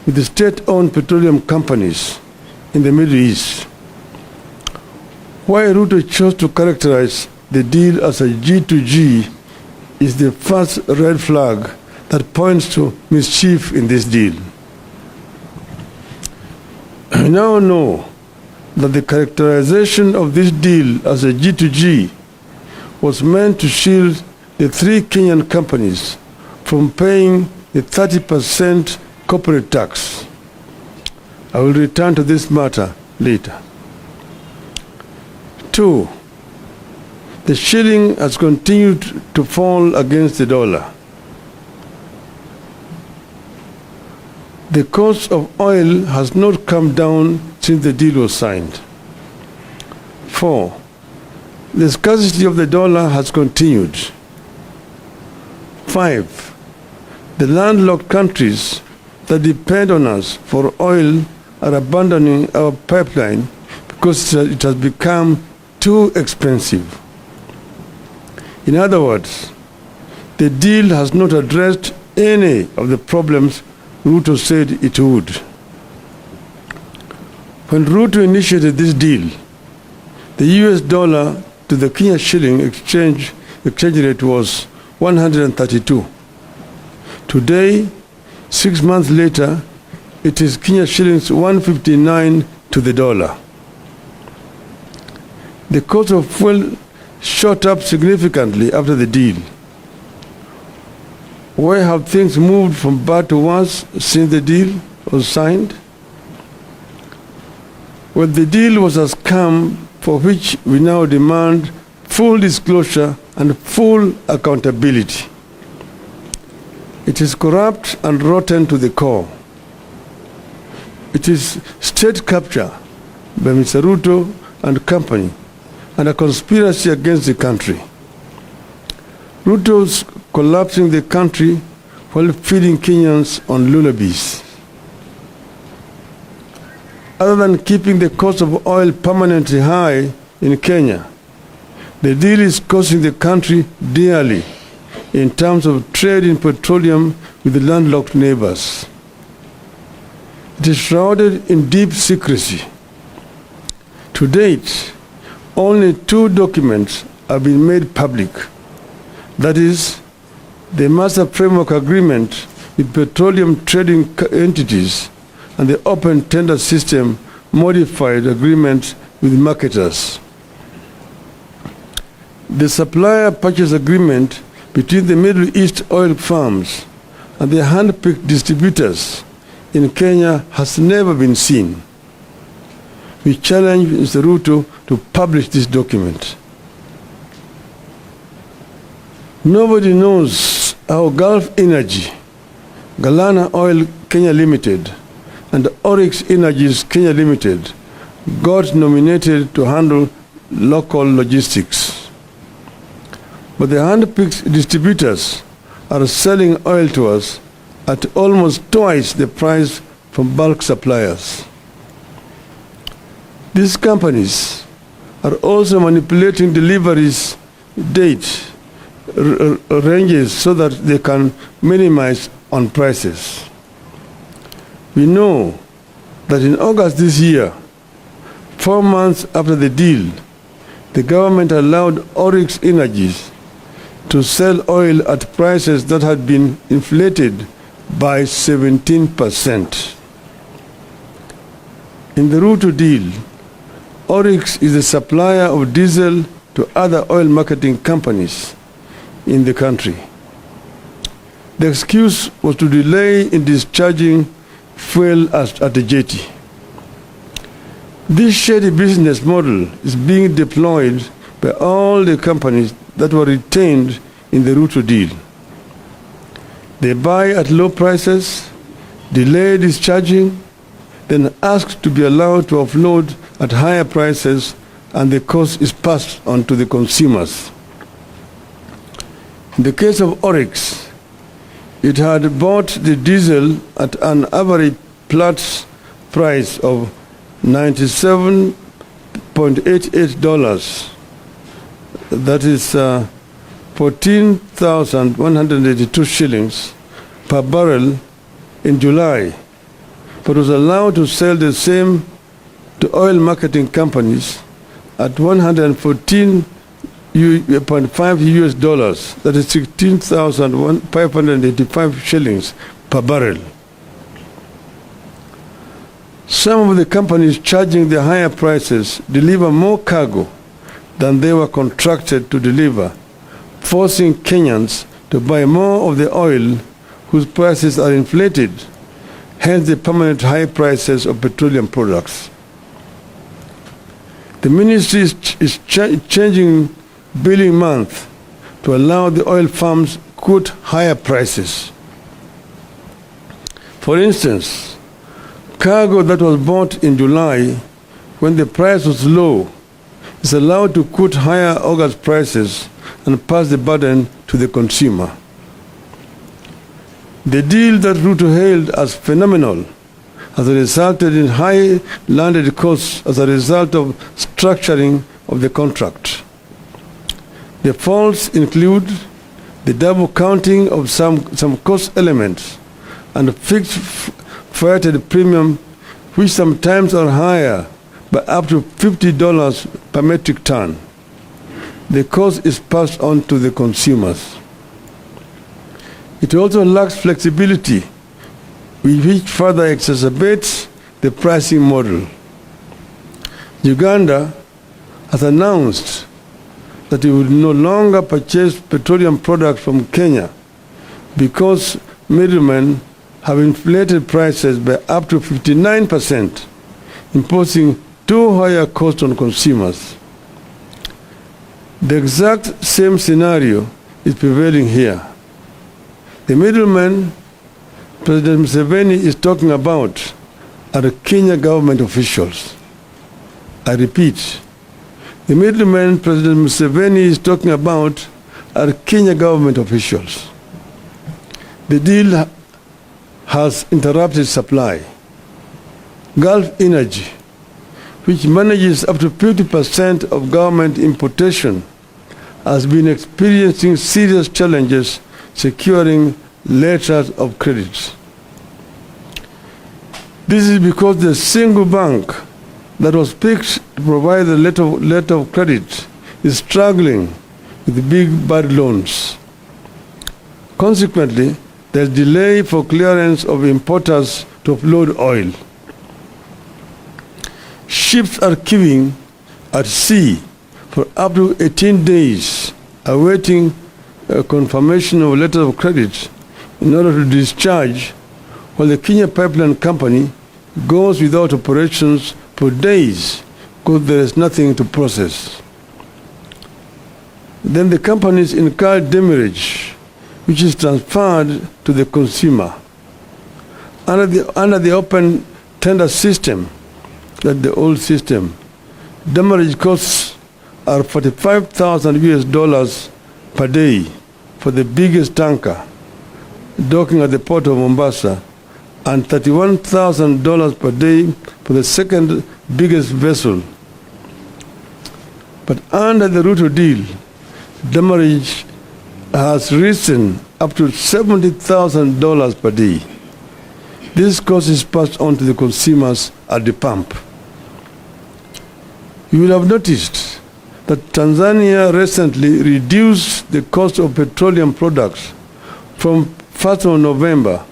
with the state-owned petroleum companies in the Middle East. Why Ruto chose to characterize the deal as a G2G is the first red flag that points to mischief in this deal. We now know that the characterization of this deal as a G2G was meant to shield the three Kenyan companies from paying the 30% corporate tax. I will return to this matter later. 2. The shilling has continued to fall against the dollar. The cost of oil has not come down since the deal was signed. 4. The scarcity of the dollar has continued. 5. The landlocked countries that depend on us for oil are abandoning our pipeline because it has become too expensive. In other words, the deal has not addressed any of the problems Ruto said it would. When Ruto initiated this deal, the US dollar to the Kenya shilling exchange rate was 132. Today, 6 months later, it is Kenya shillings 159 to the dollar. The cost of fuel shot up significantly after the deal. Where have things moved from bad to worse since the deal was signed? Well, the deal was a scam for which we now demand full disclosure and full accountability. It is corrupt and rotten to the core. It is state capture by Mr. Ruto and company and a conspiracy against the country. Ruto's collapsing the country while feeding Kenyans on lullabies. Other than keeping the cost of oil permanently high in Kenya, the deal is costing the country dearly in terms of trade in petroleum with the landlocked neighbors. It is shrouded in deep secrecy. To date, only 2 documents have been made public. That is, the Master Framework Agreement with petroleum trading entities and the Open Tender System Modified Agreement with marketers. The Supplier Purchase Agreement between the Middle East oil firms and the hand-picked distributors in Kenya has never been seen. We challenge Mr. Ruto to publish this document. Nobody knows how Gulf Energy, Galana Oil Kenya Limited, and Oryx Energies Kenya Limited got nominated to handle local logistics. But the hand-picked distributors are selling oil to us at almost twice the price from bulk suppliers. These companies are also manipulating deliveries date ranges so that they can minimize on prices. We know that in August this year, 4 months after the deal, the government allowed Oryx Energies to sell oil at prices that had been inflated by 17%. In the Ruto deal, Oryx is a supplier of diesel to other oil marketing companies in the country. The excuse was to delay in discharging fuel at the jetty. This shady business model is being deployed by all the companies that were retained in the Ruto deal. They buy at low prices, delay discharging, then ask to be allowed to offload at higher prices, and the cost is passed on to the consumers. In the case of Oryx, it had bought the diesel at an average Platts price of $97.88. That is 14,182 shillings per barrel in July, but was allowed to sell the same to oil marketing companies at 114.5 US dollars, that is 16,585 shillings per barrel. Some of the companies charging the higher prices deliver more cargo than they were contracted to deliver, forcing Kenyans to buy more of the oil whose prices are inflated, hence the permanent high prices of petroleum products. The ministry is changing billing month to allow the oil firms to quote higher prices. For instance, cargo that was bought in July when the price was low is allowed to quote higher August prices and pass the burden to the consumer. The deal that Ruto hailed as phenomenal has resulted in high landed costs as a result of structuring of the contract. The faults include the double counting of some cost elements and fixed freighted premium, which sometimes are higher by up to $50 per metric ton. The cost is passed on to the consumers. It also lacks flexibility, which further exacerbates the pricing model. Uganda has announced that it will no longer purchase petroleum products from Kenya because middlemen have inflated prices by up to 59%, imposing too high a cost on consumers. The exact same scenario is prevailing here. The middlemen President Museveni is talking about are Kenya government officials. I repeat, the middlemen President Museveni is talking about are Kenya government officials. The deal has interrupted supply. Gulf Energy, which manages up to 50% of government importation, has been experiencing serious challenges securing letters of credit. This is because the single bank that was picked to provide the letter of credit is struggling with big bad loans. Consequently, there is delay for clearance of importers to offload oil. Ships are queuing at sea for up to 18 days, awaiting a confirmation of letter of credit in order to discharge, while the Kenya Pipeline Company goes without operations for days because there is nothing to process. Then the companies incur demurrage, which is transferred to the consumer. Under the open tender system, that's the old system, demurrage costs are 45,000 US dollars per day for the biggest tanker docking at the port of Mombasa, and $31,000 per day for the second biggest vessel. But under the Ruto deal, demurrage has risen up to $70,000 per day. This cost is passed on to the consumers at the pump. You will have noticed that Tanzania recently reduced the cost of petroleum products from 1st of November,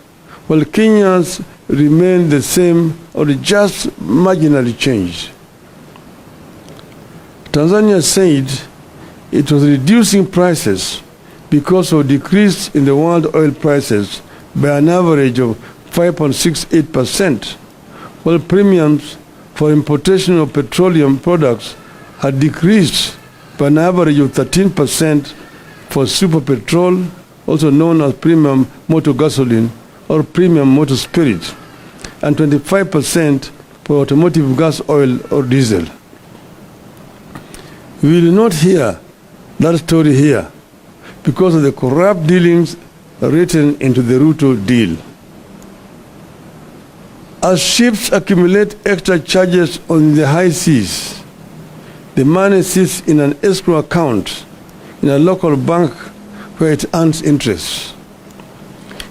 while Kenyans remain the same or just marginally changed. Tanzania said it was reducing prices because of decrease in the world oil prices by an average of 5.68%, while premiums for importation of petroleum products had decreased by an average of 13% for super petrol, also known as premium motor gasoline or premium motor spirit, and 25% for automotive gas oil or diesel. We will not hear that story here because of the corrupt dealings written into the Ruto deal. As ships accumulate extra charges on the high seas, the money sits in an escrow account in a local bank where it earns interest.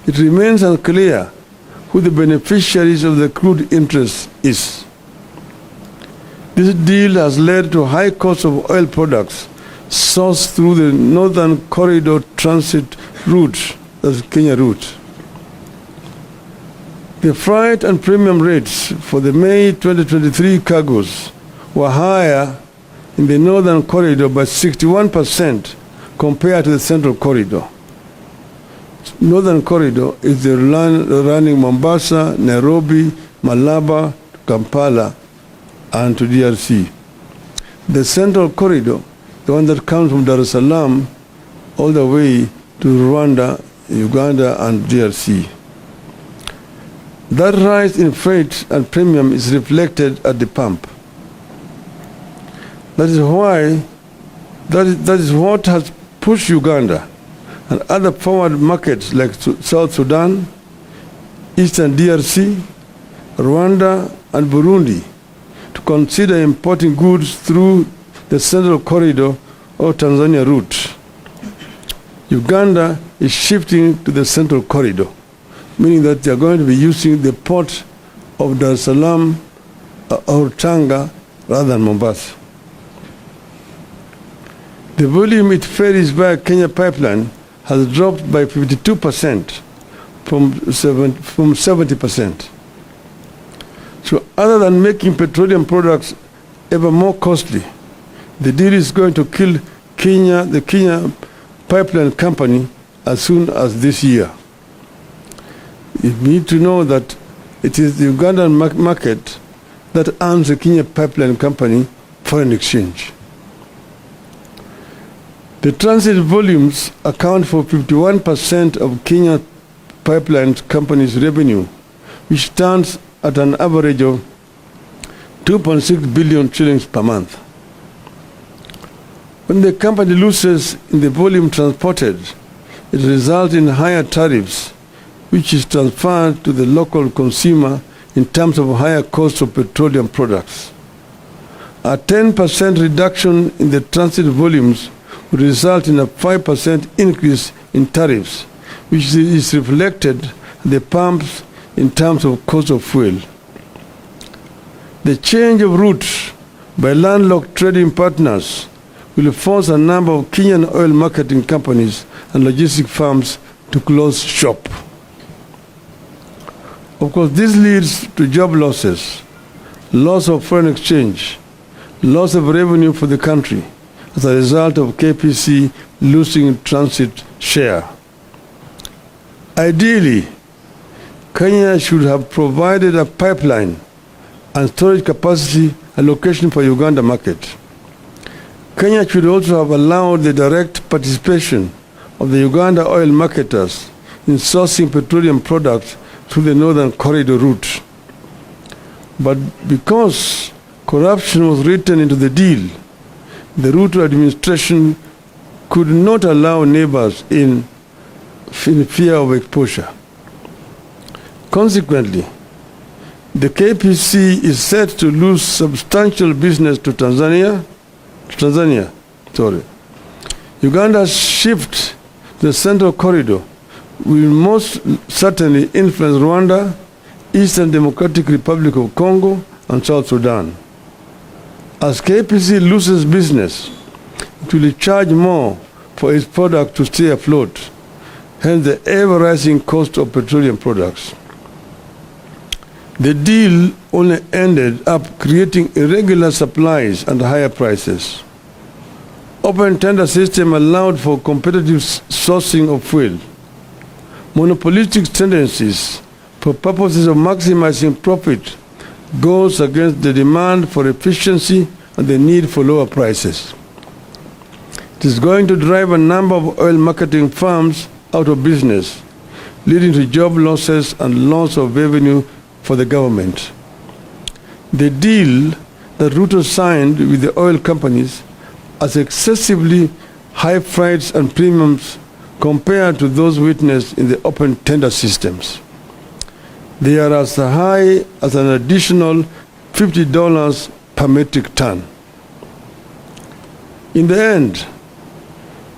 It remains unclear who the beneficiaries of the crude interest is. This deal has led to high cost of oil products sourced through the Northern Corridor transit route, that's Kenya route. The freight and premium rates for the May 2023 cargoes were higher in the Northern Corridor by 61% compared to the Central Corridor. Northern Corridor is the running Mombasa, Nairobi, Malaba, Kampala, and to DRC. The Central Corridor, the one that comes from Dar es Salaam all the way to Rwanda, Uganda, and DRC. That rise in freight and premium is reflected at the pump. That is what has pushed Uganda and other forward markets like South Sudan, Eastern DRC, Rwanda, and Burundi to consider importing goods through the Central Corridor or Tanzania route. Uganda is shifting to the Central Corridor, meaning that they are going to be using the port of Dar es Salaam or Tanga rather than Mombasa. The volume it ferries via Kenya pipeline has dropped by 52% from 70%. So other than making petroleum products ever more costly, the deal is going to kill the Kenya Pipeline Company as soon as this year. You need to know that it is the Ugandan market that earns the Kenya Pipeline Company foreign exchange. The transit volumes account for 51% of Kenya Pipeline Company's revenue, which stands at an average of 2.6 billion shillings per month. When the company loses in the volume transported, it results in higher tariffs, which is transferred to the local consumer in terms of higher cost of petroleum products. A 10% reduction in the transit volumes would result in a 5% increase in tariffs, which is reflected at the pumps in terms of cost of fuel. The change of route by landlocked trading partners will force a number of Kenyan oil marketing companies and logistic firms to close shop. Of course, this leads to job losses, loss of foreign exchange, loss of revenue for the country as a result of KPC losing transit share. Ideally, Kenya should have provided a pipeline and storage capacity allocation for Uganda market. Kenya should also have allowed the direct participation of the Uganda oil marketers in sourcing petroleum products through the Northern Corridor route. But because corruption was written into the deal, the Ruto administration could not allow neighbors in fear of exposure. Consequently, the KPC is set to lose substantial business to Tanzania. Uganda's shift to the Central Corridor will most certainly influence Rwanda, Eastern Democratic Republic of Congo, and South Sudan. As KPC loses business, it will charge more for its product to stay afloat, hence the ever-rising cost of petroleum products. The deal only ended up creating irregular supplies and higher prices. Open tender system allowed for competitive sourcing of fuel. Monopolistic tendencies for purposes of maximizing profit goes against the demand for efficiency and the need for lower prices. It is going to drive a number of oil marketing firms out of business, leading to job losses and loss of revenue for the government. The deal that Ruto signed with the oil companies has excessively high freights and premiums compared to those witnessed in the open tender systems. They are as high as an additional $50 per metric ton. In the end,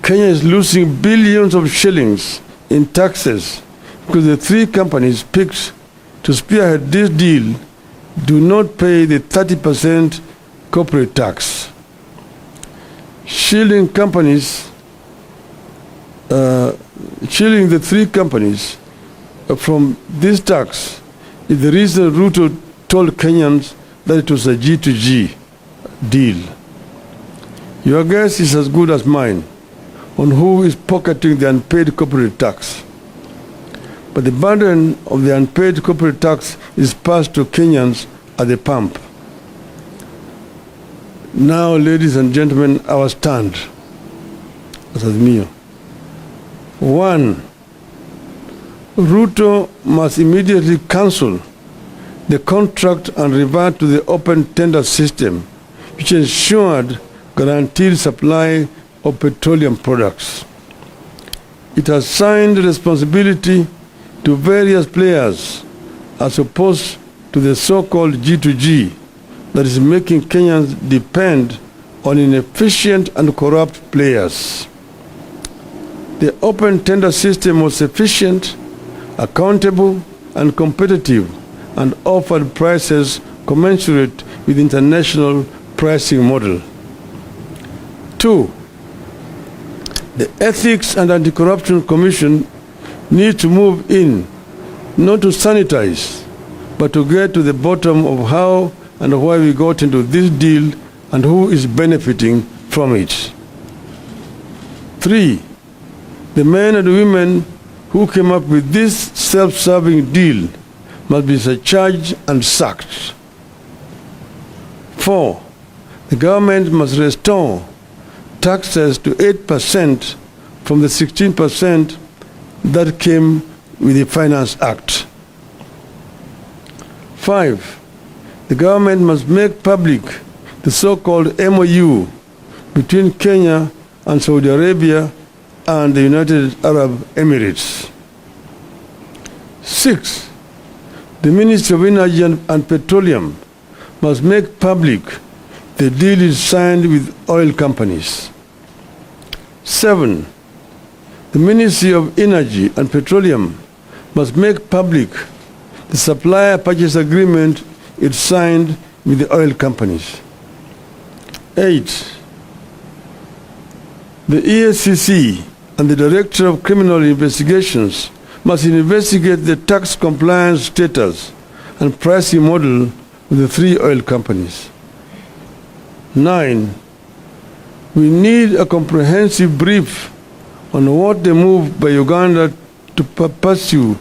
Kenya is losing billions of shillings in taxes because the three companies picked to spearhead this deal do not pay the 30% corporate tax. Shielding the three companies from this tax is the reason Ruto told Kenyans that it was a G2G deal. Your guess is as good as mine on who is pocketing the unpaid corporate tax. But the burden of the unpaid corporate tax is passed to Kenyans at the pump. Now, ladies and gentlemen, our stand as Azimio. 1. Ruto must immediately cancel the contract and revert to the open tender system, which ensured guaranteed supply of petroleum products. It has assigned responsibility to various players as opposed to the so-called G2G that is making Kenyans depend on inefficient and corrupt players. The open tender system was efficient, accountable, and competitive, and offered prices commensurate with international pricing model. 2. The Ethics and Anti-Corruption Commission needs to move in, not to sanitize, but to get to the bottom of how and why we got into this deal and who is benefiting from it. 3. The men and women who came up with this self-serving deal must be surcharged and sacked. 4. The government must restore taxes to 8% from the 16% that came with the Finance Act. 5. The government must make public the so-called MOU between Kenya and Saudi Arabia and the United Arab Emirates. 6. The Ministry of Energy and Petroleum must make public the deal is signed with oil companies. 7. The Ministry of Energy and Petroleum must make public the supplier purchase agreement it signed with the oil companies. 8. The EACC and the Director of Criminal Investigations must investigate the tax compliance status and pricing model with the 3 oil companies. 9. We need a comprehensive brief on what the move by Uganda to pursue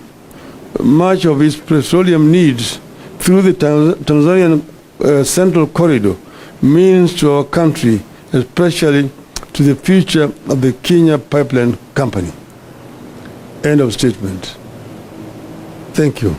much of its petroleum needs through the Tanzanian Central Corridor means to our country, especially to the future of the Kenya Pipeline Company. End of statement. Thank you.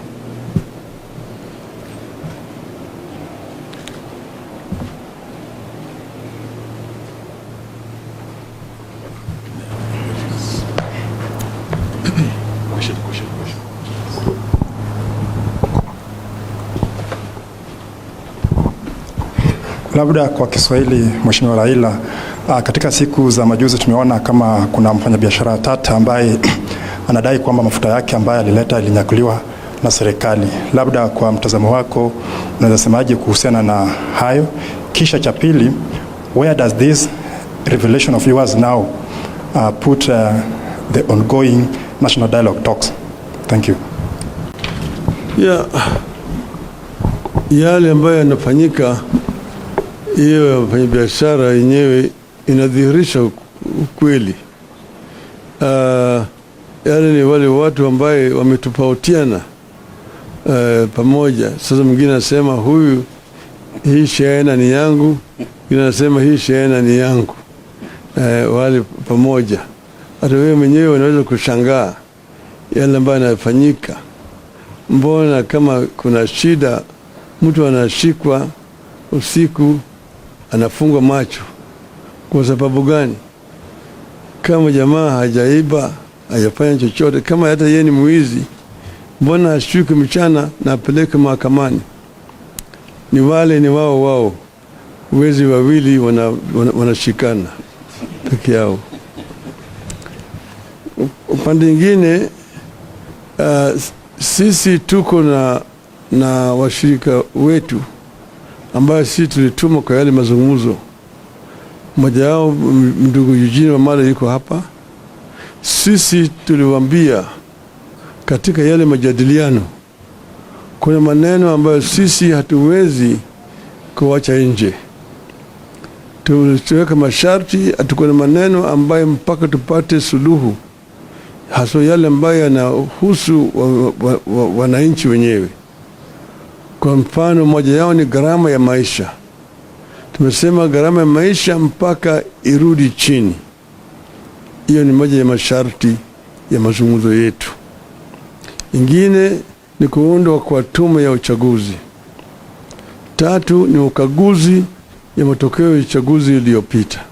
Labda kwa Kiswahili, Mheshimiwa Raila, katika siku za majuzi tumeona kama kuna mfanyabiashara tata ambaye anadai kwamba mafuta yake ambayo alileta ilinyakuliwa na serikali. Labda kwa mtazamo wako unaweza semaje kuhusiana na hayo? Kisha cha pili, where does this revelation of yours now put the ongoing national dialogue talks? Thank you. Yale ambayo yanafanyika, hiyo wafanyabiashara yenyewe inadhihirisha ukweli. Yale ni wale watu ambaye wametupautiana pamoja. Sasa mwingine anasema huyu hii shehena ni yangu, mwingine anasema hii shehena ni yangu. Wale pamoja. Hata wewe mwenyewe unaweza kushangaa yale ambayo yanafanyika. Mbona kama kuna shida mtu anashikwa usiku anafungwa macho? Kwa sababu gani? Kama jamaa hajaiba, hajafanya chochote, kama hata yeye ni mwizi, mbona ashikwe mchana na apeleke mahakamani? Ni wale ni wao wezi wawili wanashikana peke yao. Upande mwingine sisi tuko na na washirika wetu ambayo sisi tulituma kwa yale mazungumzo. Mmoja wao ndugu Eugene Wamala yuko hapa. Sisi tuliwaambia katika yale majadiliano kuna maneno ambayo sisi hatuwezi kuacha nje. Tuweka masharti, atukuna maneno ambayo mpaka tupate suluhu, hasa yale ambayo yanahusu wananchi wenyewe. Kwa mfano moja yao ni gharama ya maisha. Tumesema gharama ya maisha mpaka irudi chini. Hiyo ni moja ya masharti ya mazungumzo yetu. Ingine ni kuundwa kwa tume ya uchaguzi. 3 ni ukaguzi ya matokeo ya uchaguzi iliyopita.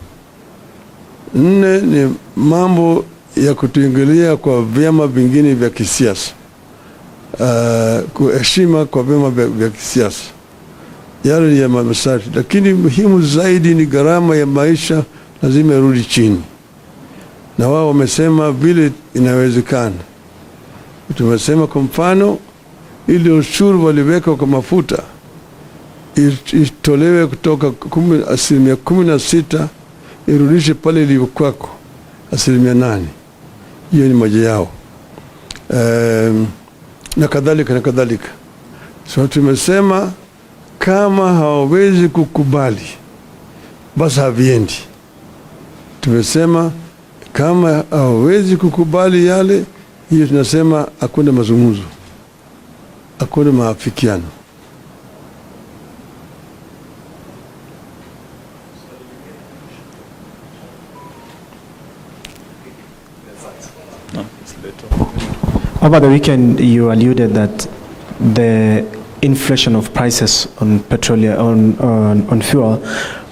4 ni mambo ya kutuingilia kwa vyama vingine vya kisiasa. Kuheshima kwa vyama vya kisiasa. Yale ya masharti. Lakini muhimu zaidi ni gharama ya maisha lazima irudi chini. Na wao wamesema vile inawezekana. Tumesema kwa mfano ile ushuru waliweka kwa mafuta itolewe kutoka 16% irudishe pale ilivyokuwa 8%. Hiyo ni moja yao. Na kadhalika na kadhalika. So tumesema kama hawawezi kukubali basi haviendi. Tumesema kama hawawezi kukubali yale, hiyo tunasema hakuna mazungumzo, hakuna maafikiano. Over the weekend, you alluded that the inflation of prices on petroleum, on fuel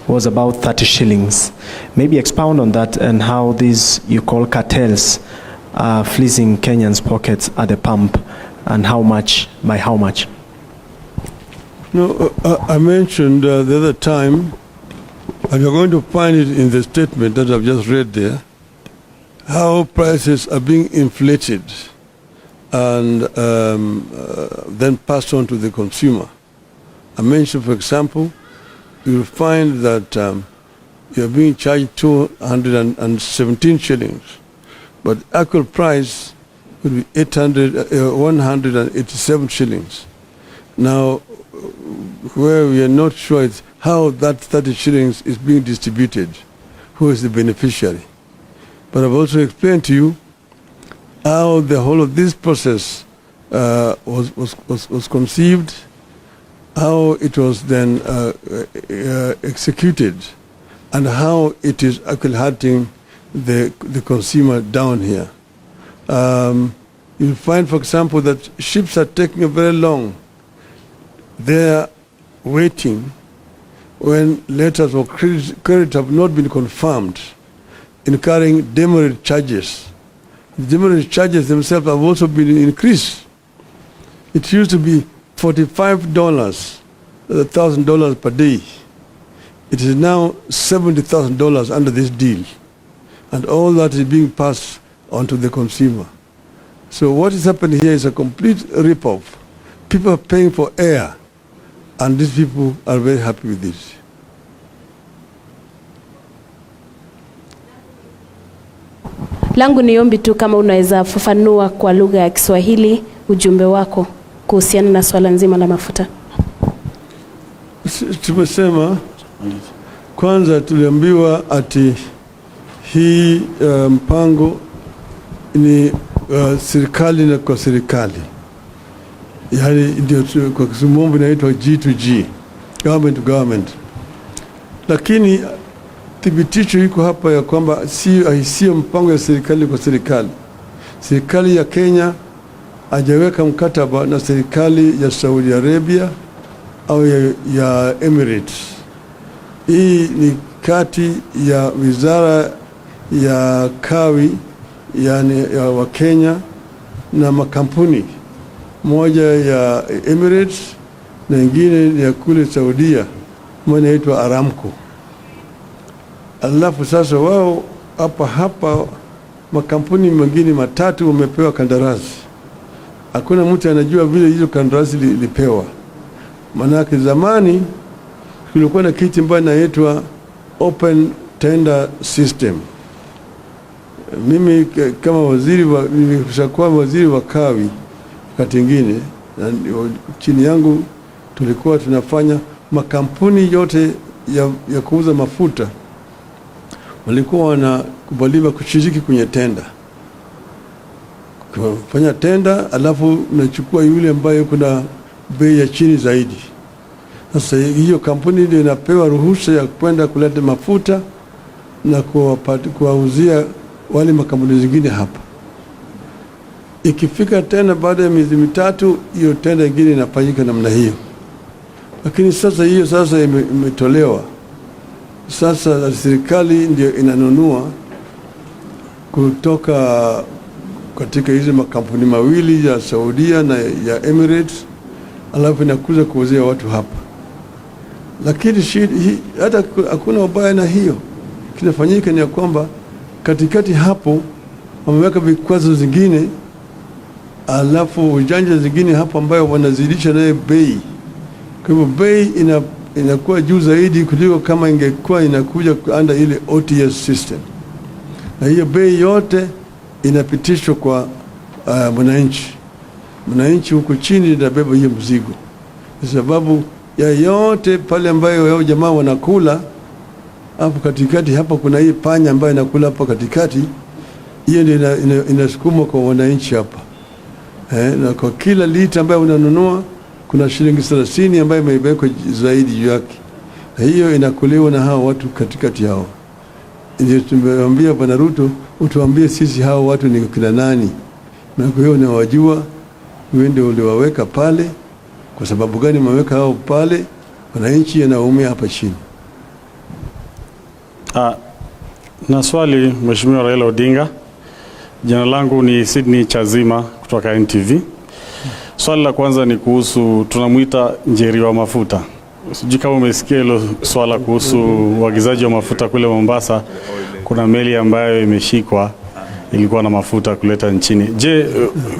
was about 30 shillings. Maybe expound on that and how these you call cartels are fleecing Kenyans' pockets at the pump, and how much, by how much? No, I mentioned the other time, and you're going to find it in the statement that I've just read there, how prices are being inflated and then passed on to the consumer. I mentioned, for example, you'll find that you're being charged 217 shillings, but actual price would be 187 shillings. Now, where we are not sure is how that 30 shillings is being distributed, who is the beneficiary. But I've also explained to you how the whole of this process was conceived, how it was then executed, and how it is actually hurting the consumer down here. You'll find, for example, that ships are taking very long. They're waiting when letters of credit have not been confirmed, incurring demurrage charges. The demurrage charges themselves have also been increased. It used to be $45, $1,000 per day. It is now $70,000 under this deal. And all that is being passed on to the consumer. So what is happening here is a complete rip-off. People are paying for air, and these people are very happy with this. Langu ni ombi tu kama unaweza fafanua kwa lugha ya Kiswahili ujumbe wako kuhusiana na swala nzima la mafuta. Tumesema kwanza tuliambiwa ati hii mpango ni serikali na kwa serikali. Yaani ndio kwa Kiswahili inaitwa G2G, government to government. Lakini thibitisho iko hapa ya kwamba sio mpango ya serikali kwa serikali. Serikali ya Kenya hajaweka mkataba na serikali ya Saudi Arabia au ya Emirates. Hii ni kati ya wizara ya kawi, yani ya wa Kenya, na makampuni, moja ya Emirates na ingine ya kule Saudia, moja inaitwa Aramco. Alafu sasa wao hapa makampuni mengine matatu wamepewa kandarasi hakuna mtu anajua vile hizo kandarasi lipewa. Manake zamani kulikuwa na kitu ambacho inaitwa open tender system. Mimi kama nimeshakuwa waziri wa kawi wakati mwingine, chini yangu tulikuwa tunafanya makampuni yote ya kuuza mafuta walikuwa wanakubaliwa kushiriki kwenye tenda. Kufanya tenda, alafu unachukua yule ambaye kuna bei ya chini zaidi. Sasa hiyo kampuni ndio inapewa ruhusa ya kwenda kuleta mafuta na kuwauzia wale makampuni zingine hapa. Ikifika tena baada ya miezi mitatu, hiyo tenda nyingine inafanyika namna hiyo. Lakini sasa hiyo imetolewa. Sasa serikali ndio inanunua kutoka katika hizo makampuni mawili ya Saudia na ya Emirates, alafu inakuja kuuzia watu hapa. Lakini hata hakuna ubaya na hiyo. Kinafanyika ni kwamba katikati hapo wameweka vikwazo zingine, alafu ujanja zingine hapo ambayo wanazidisha naye bei. Kwa hivyo bei inakuwa juu zaidi kuliko kama ingekuwa inakuja under ile OTS system. Na hiyo bei yote inapitishwa kwa mwananchi. Mwananchi huko chini inabeba hiyo mzigo. Kwa sababu ya yote pale ambayo yao jamaa wanakula, hapo katikati hapa kuna hii panya ambayo inakula hapo katikati, hiyo ndio inasukumwa kwa wananchi hapa. Na kwa kila lita ambayo unanunua kuna shilingi 30 ambayo imewekwa zaidi juu yake. Na hiyo inakuliwa na hao watu katikati yao. Ndio tumemwambia Bwana Ruto, utuambie sisi hao watu ni kina nani? Na kwa hiyo unawajua, wewe ndio uliwaweka pale. Kwa sababu gani umeweka hao pale? Wananchi wanaumia hapa chini. Na swali Mheshimiwa Raila Odinga. Jina langu ni Sydney Chazima kutoka NTV. Swali la kwanza ni kuhusu tunamuita njeri wa mafuta. Sijui kama umesikia hilo swala kuhusu uagizaji wa mafuta kule Mombasa. Kuna meli ambayo imeshikwa ilikuwa na mafuta kuleta nchini. Je,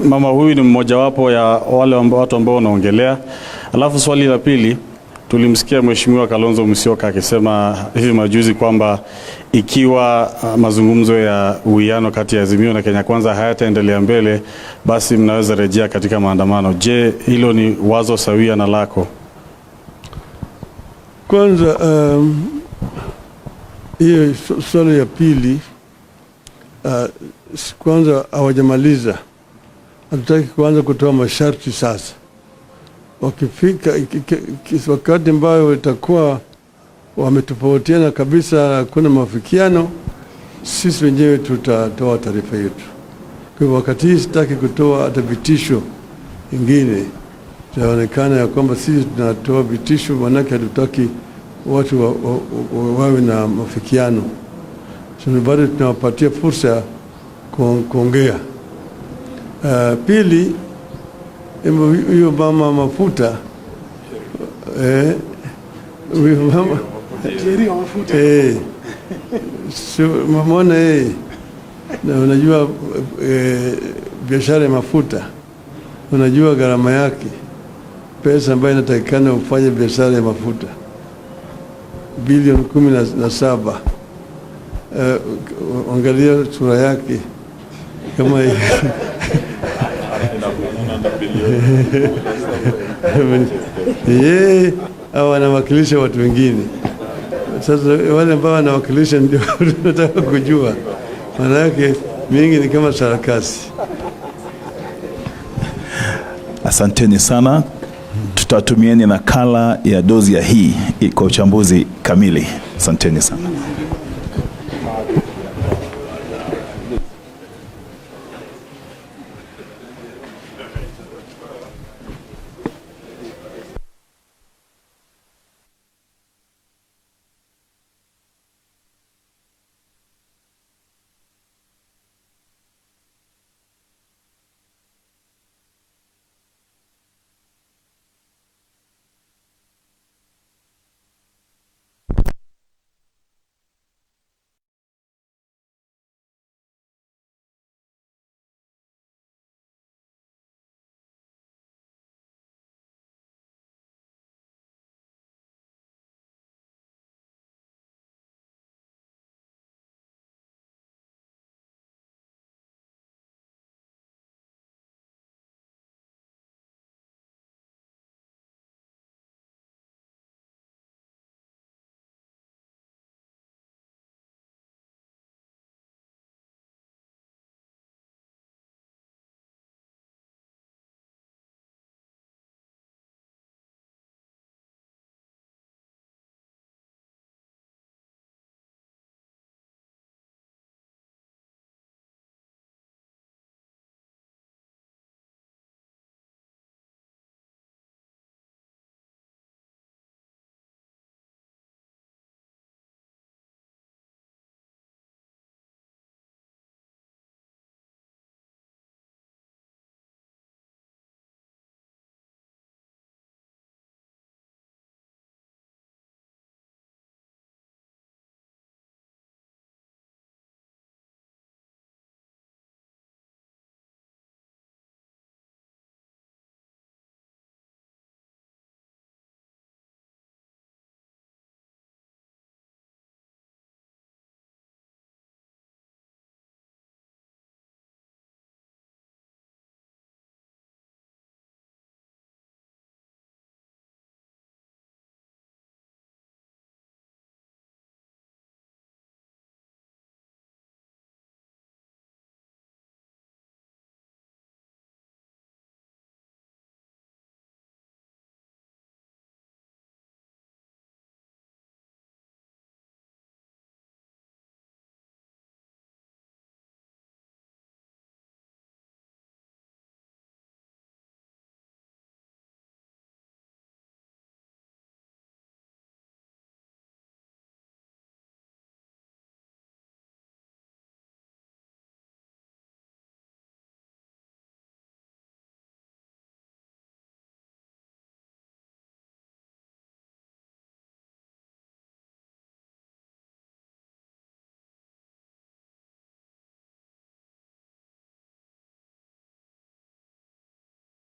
mama huyu ni mmoja wapo ya wale watu ambao wanaongelea? Alafu swali la pili, tulimsikia Mheshimiwa Kalonzo Musyoka akisema hivi majuzi kwamba ikiwa mazungumzo ya uwiano kati ya Azimio na Kenya Kwanza hayataendelea mbele, basi mnaweza rejea katika maandamano. Je, hilo ni wazo sawia na lako? Kwanza hiyo swali ya pili, kwanza hawajamaliza. Hatutaki kuanza kutoa masharti sasa. Wakifika wakati ambao itakuwa wametofautiana kabisa, kuna mafikiano, sisi wenyewe tutatoa taarifa yetu. Kwa hivyo wakati hii sitaki kutoa hata vitisho ingine. Itaonekana ya kwamba sisi tunatoa vitisho, manake hatutaki watu wawe na mafikiano. Bado tunawapatia fursa kuongea. Pili, hiyo mama mafuta, huyo mama mamona na unajua biashara ya mafuta, unajua gharama yake, pesa ambayo inatakikana ufanye biashara ya mafuta bilioni 17. Angalia sura yake kama au wanawakilisha watu wengine. Sasa wale ambao wanawakilisha ndio tunataka kujua, maana yake mingi ni kama sarakasi. Asanteni sana. Tutatumieni nakala ya dozi ya hii kwa uchambuzi kamili. Asanteni sana.